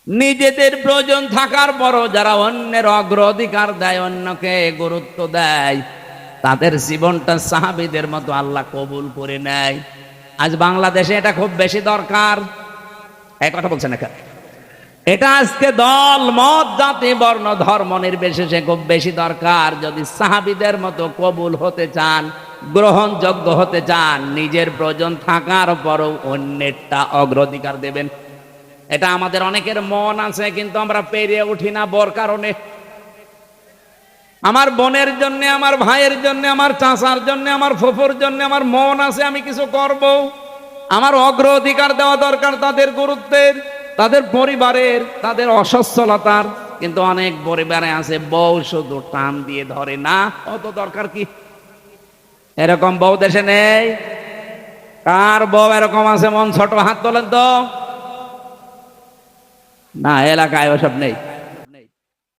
নিজেদের প্রয়োজন থাকার পরও যারা অন্যের অগ্রাধিকার দেয়, অন্যকে গুরুত্ব দেয়, তাদের জীবনটা সাহাবীদের মতো আল্লাহ কবুল করে নেয়। আজ বাংলাদেশে এটা খুব বেশি দরকার। এক কথা বলছেন এখানে, এটা আজকে দল মত জাতি বর্ণ ধর্ম নির্বিশেষে খুব বেশি দরকার। যদি সাহাবীদের মতো কবুল হতে চান, গ্রহণযোগ্য হতে চান, নিজের প্রয়োজন থাকার পরও অন্যেরটা অগ্রাধিকার দেবেন। এটা আমাদের অনেকের মন আছে, কিন্তু আমরা পেরিয়ে উঠি না বড় কারণে। আমার বোনের জন্য, আমার ভাইয়ের জন্য, আমার চাচার জন্য, আমার ফুফুর জন্য আমার মন আছে, আমি কিছু করব। আমার অগ্রাধিকার দেওয়া দরকার তাদের গুরুত্বের, তাদের পরিবারের, তাদের অসচ্ছলতার। কিন্তু অনেক পরিবারে আছে বউ শুধু টান দিয়ে ধরে, না অত দরকার কি? এরকম বউ দেশে নেই? কার বউ এরকম আছে? মন ছোট, হাত তোলেন তো। না, এলাকায় ওসব নেই।